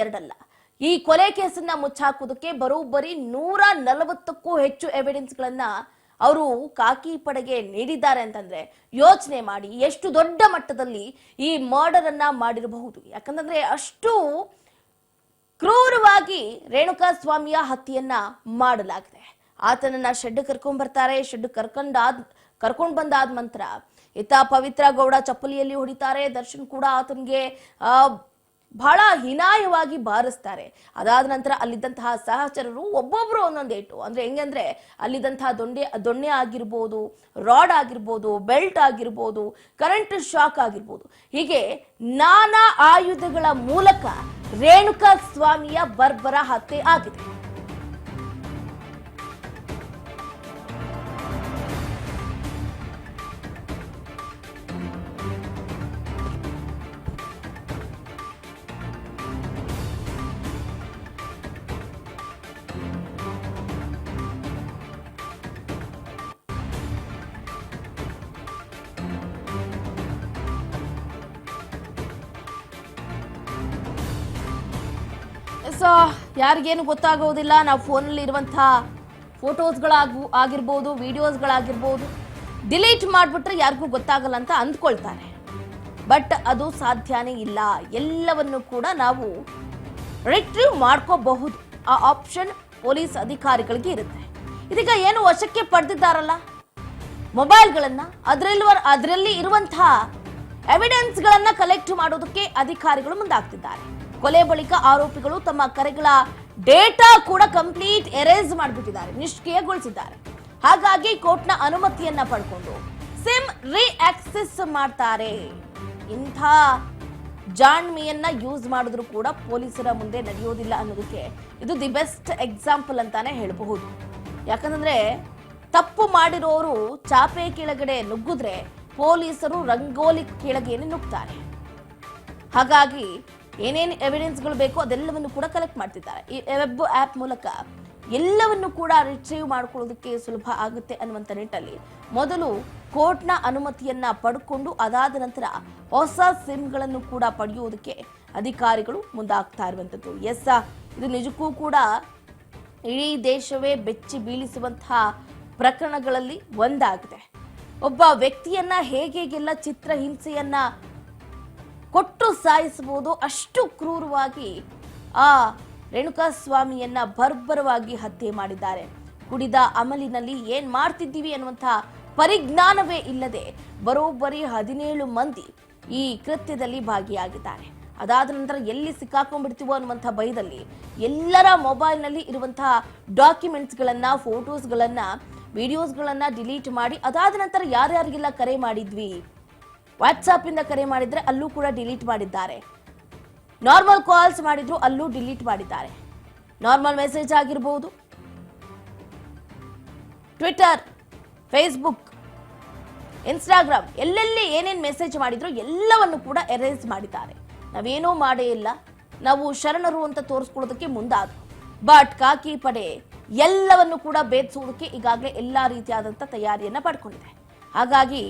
ಎರಡಲ್ಲ. ಈ ಕೊಲೆ ಕೇಸನ್ನ ಮುಚ್ಚಾಕೋದಕ್ಕೆ ಬರೋಬ್ಬರಿ 140ಕ್ಕೂ ಹೆಚ್ಚು ಎವಿಡೆನ್ಸ್ಗಳನ್ನ ಅವರು ಖಾಕಿ ಪಡೆಗೆ ನೀಡಿದ್ದಾರೆ ಅಂತಂದ್ರೆ ಯೋಚನೆ ಮಾಡಿ ಎಷ್ಟು ದೊಡ್ಡ ಮಟ್ಟದಲ್ಲಿ ಈ ಮರ್ಡರ್ ಅನ್ನ ಮಾಡಿರಬಹುದು. ಯಾಕಂತಂದ್ರೆ ಅಷ್ಟು ಕ್ರೂರವಾಗಿ ರೇಣುಕಾಸ್ವಾಮಿಯ ಹತ್ಯೆಯನ್ನ ಮಾಡಲಾಗಿದೆ. ಆತನನ್ನ ಶೆಡ್ ಕರ್ಕೊಂಡ್ ಬರ್ತಾರೆ. ಶೆಡ್ ಕರ್ಕೊಂಡ್ ಬಂದಾದ ನಂತರ ಈತ ಪವಿತ್ರ ಗೌಡ ಚಪ್ಪಲಿಯಲ್ಲಿ ಹೊಡಿತಾರೆ. ದರ್ಶನ್ ಕೂಡ ಆತನಿಗೆ ಬಹಳ ಹೀನಾಯವಾಗಿ ಬಾರಿಸ್ತಾರೆ. ಅದಾದ ನಂತರ ಅಲ್ಲಿದ್ದಂತಹ ಸಹಚರರು ಒಬ್ಬೊಬ್ರು ಒಂದೊಂದೇಟು, ಅಂದ್ರೆ ಹೆಂಗಂದ್ರೆ ಅಲ್ಲಿದ್ದಂತಹ ದೊಣ್ಣೆ ಆಗಿರ್ಬೋದು, ರಾಡ್ ಆಗಿರ್ಬೋದು, ಬೆಲ್ಟ್ ಆಗಿರ್ಬೋದು, ಕರೆಂಟ್ ಶಾಕ್ ಆಗಿರ್ಬೋದು, ಹೀಗೆ ನಾನಾ ಆಯುಧಗಳ ಮೂಲಕ ರೇಣುಕಾಸ್ವಾಮಿಯ ಬರ್ಬರ ಹತ್ಯೆ ಆಗಿದೆ. ಯಾರಿಗೇನು ಗೊತ್ತಾಗೋದಿಲ್ಲ. ನಾವು ಫೋನಲ್ಲಿ ಇರುವಂತಹ ಫೋಟೋಸ್ಗಳಾಗಿರ್ಬೋದು, ವಿಡಿಯೋಸ್ಗಳಾಗಿರ್ಬೋದು ಡಿಲೀಟ್ ಮಾಡಿಬಿಟ್ರೆ ಯಾರಿಗೂ ಗೊತ್ತಾಗಲ್ಲ ಅಂತ ಅಂದ್ಕೊಳ್ತಾರೆ. ಬಟ್ ಅದು ಸಾಧ್ಯನೇ ಇಲ್ಲ. ಎಲ್ಲವನ್ನು ಕೂಡ ನಾವು ರಿಟ್ರೀವ್ ಮಾಡ್ಕೋಬಹುದು. ಆ ಆಪ್ಷನ್ ಪೊಲೀಸ್ ಅಧಿಕಾರಿಗಳಿಗೆ ಇರುತ್ತೆ. ಇದೀಗ ಏನು ವಶಕ್ಕೆ ಪಡೆದಿದ್ದಾರಲ್ಲ ಮೊಬೈಲ್ಗಳನ್ನ, ಅದರಲ್ಲಿ ಇರುವಂತಹ ಎವಿಡೆನ್ಸ್ಗಳನ್ನ ಕಲೆಕ್ಟ್ ಮಾಡೋದಕ್ಕೆ ಅಧಿಕಾರಿಗಳು ಮುಂದಾಗ್ತಿದ್ದಾರೆ. ಕೊಲೆ ಬಳಿಕ ಆರೋಪಿಗಳು ತಮ್ಮ ಕರೆಗಳ ಡೇಟಾ ಕೂಡ ಕಂಪ್ಲೀಟ್ ಎರೇಸ್ ಮಾಡಿಬಿಟ್ಟಿದ್ದಾರೆ, ನಿಷ್ಕ್ರಿಯಗೊಳಿಸಿದ್ದಾರೆ. ಹಾಗಾಗಿ ಕೋರ್ಟ್ನ ಅನುಮತಿಯನ್ನ ಪಡ್ಕೊಂಡು ಸಿಮ್ ರೀಆಕ್ಸೆಸ್ ಮಾಡ್ತಾರೆ. ಇಂಥ ಜಾಣ್ಮೆಯನ್ನ ಯೂಸ್ ಮಾಡಿದ್ರು ಕೂಡ ಪೊಲೀಸರ ಮುಂದೆ ನಡೆಯೋದಿಲ್ಲ ಅನ್ನೋದಕ್ಕೆ ಇದು ದಿ ಬೆಸ್ಟ್ ಎಕ್ಸಾಂಪಲ್ ಅಂತಾನೆ ಹೇಳಬಹುದು. ಯಾಕಂದ್ರೆ ತಪ್ಪು ಮಾಡಿರೋರು ಚಾಪೆ ಕೆಳಗಡೆ ನುಗ್ಗಿದ್ರೆ ಪೊಲೀಸರು ರಂಗೋಲಿ ಕೆಳಗೇನೆ ನುಗ್ತಾರೆ. ಹಾಗಾಗಿ ಏನೇನು ಎವಿಡೆನ್ಸ್ಗಳು ಬೇಕೋ ಅದೆಲ್ಲವನ್ನು ಕೂಡ ಕಲೆಕ್ಟ್ ಮಾಡ್ತಿದ್ದಾರೆ. ಈ ವೆಬ್ ಆಪ್ ಮೂಲಕ ಎಲ್ಲವನ್ನು ಕೂಡ ರಿಟ್ರೀವ್ ಮಾಡ್ಕೊಳ್ಳೋದಕ್ಕೆ ಸುಲಭ ಆಗುತ್ತೆ ಅನ್ನುವಂಥ ನಿಟ್ಟಲ್ಲಿ ಮೊದಲು ಕೋರ್ಟ್ನ ಅನುಮತಿಯನ್ನ ಪಡ್ಕೊಂಡು ಅದಾದ ನಂತರ ಹೊಸ ಸಿಮ್ಗಳನ್ನು ಕೂಡ ಪಡೆಯುವುದಕ್ಕೆ ಅಧಿಕಾರಿಗಳು ಮುಂದಾಗ್ತಾ ಇರುವಂಥದ್ದು. ಇದು ನಿಜಕ್ಕೂ ಕೂಡ ಇಡೀ ದೇಶವೇ ಬೆಚ್ಚಿ ಬೀಳಿಸುವಂತಹ ಪ್ರಕರಣಗಳಲ್ಲಿ ಒಂದಾಗಿದೆ. ಒಬ್ಬ ವ್ಯಕ್ತಿಯನ್ನ ಹೇಗೆಲ್ಲ ಚಿತ್ರಹಿಂಸೆಯನ್ನ ಕೊಟ್ಟು ಸಾಯಿಸಬಹುದು, ಅಷ್ಟು ಕ್ರೂರವಾಗಿ ಆ ರೇಣುಕಾಸ್ವಾಮಿಯನ್ನ ಬರ್ಬರವಾಗಿ ಹತ್ಯೆ ಮಾಡಿದ್ದಾರೆ. ಕುಡಿದ ಅಮಲಿನಲ್ಲಿ ಏನ್ ಮಾಡ್ತಿದ್ದೀವಿ ಅನ್ನುವಂತಹ ಪರಿಜ್ಞಾನವೇ ಇಲ್ಲದೆ ಬರೋಬ್ಬರಿ 17 ಮಂದಿ ಈ ಕೃತ್ಯದಲ್ಲಿ ಭಾಗಿಯಾಗಿದ್ದಾರೆ. ಅದಾದ ನಂತರ ಎಲ್ಲಿ ಸಿಕ್ಕಾಕೊಂಡ್ಬಿಡ್ತೀವೋ ಅನ್ನುವಂಥ ಭಯದಲ್ಲಿ ಎಲ್ಲರ ಮೊಬೈಲ್ನಲ್ಲಿ ಇರುವಂತಹ ಡಾಕ್ಯುಮೆಂಟ್ಸ್ಗಳನ್ನ, ಫೋಟೋಸ್ಗಳನ್ನ, ವಿಡಿಯೋಸ್ಗಳನ್ನ ಡಿಲೀಟ್ ಮಾಡಿ ಅದಾದ ನಂತರ ಯಾರ್ಯಾರಿಗೆಲ್ಲ ಕರೆ ಮಾಡಿದ್ವಿ, ವಾಟ್ಸಾಪ್ ಇಂದ ಕರೆ ಮಾಡಿದ್ರೆ ಅಲ್ಲೂ ಕೂಡ ಡಿಲೀಟ್ ಮಾಡಿದ್ದಾರೆ. ನಾರ್ಮಲ್ ಕಾಲ್ಸ್ ಮಾಡಿದ್ರು ಅಲ್ಲೂ ಡಿಲೀಟ್ ಮಾಡಿದ್ದಾರೆ. ನಾರ್ಮಲ್ ಮೆಸೇಜ್ ಆಗಿರಬಹುದು, ಟ್ವಿಟರ್, ಫೇಸ್ಬುಕ್, ಇನ್ಸ್ಟಾಗ್ರಾಮ್, ಎಲ್ಲೆಲ್ಲಿ ಏನೇನ್ ಮೆಸೇಜ್ ಮಾಡಿದ್ರು ಎಲ್ಲವನ್ನು ಕೂಡ ಎರೇಸ್ ಮಾಡಿದ್ದಾರೆ. ನಾವೇನೂ ಮಾಡೇ ಇಲ್ಲ, ನಾವು ಶರಣರು ಅಂತ ತೋರಿಸ್ಕೊಳ್ಳೋದಕ್ಕೆ ಮುಂದಾದ್ರು. ಬಟ್ ಖಾಕಿ ಪಡೆ ಎಲ್ಲವನ್ನು ಕೂಡ ಭೇದಿಸುವುದಕ್ಕೆ ಈಗಾಗಲೇ ಎಲ್ಲಾ ರೀತಿಯಾದಂಥ ತಯಾರಿಯನ್ನ ಪಡ್ಕೊಂಡಿದೆ. ಹಾಗಾಗಿ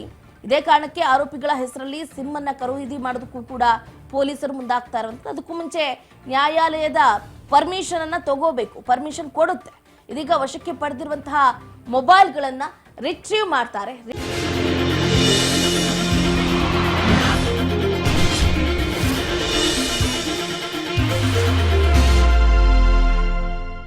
ಇದೇ ಕಾರಣಕ್ಕೆ ಆರೋಪಿಗಳ ಹೆಸರಲ್ಲಿ ಸಿಮ್ ಅನ್ನ ಖರೀದಿ ಮಾಡೋದಕ್ಕೂ ಕೂಡ ಪೊಲೀಸರು ಮುಂದಾಗ್ತಾ ಇರುವಂಥದ್ದು. ಅದಕ್ಕೂ ಮುಂಚೆ ನ್ಯಾಯಾಲಯದ ಪರ್ಮಿಷನ್ ಅನ್ನ ತಗೋಬೇಕು, ಪರ್ಮಿಷನ್ ಕೊಡುತ್ತೆ. ಇದೀಗ ವಶಕ್ಕೆ ಪಡೆದಿರುವಂತಹ ಮೊಬೈಲ್ಗಳನ್ನ ರಿಟ್ರೀವ್ ಮಾಡ್ತಾರೆ.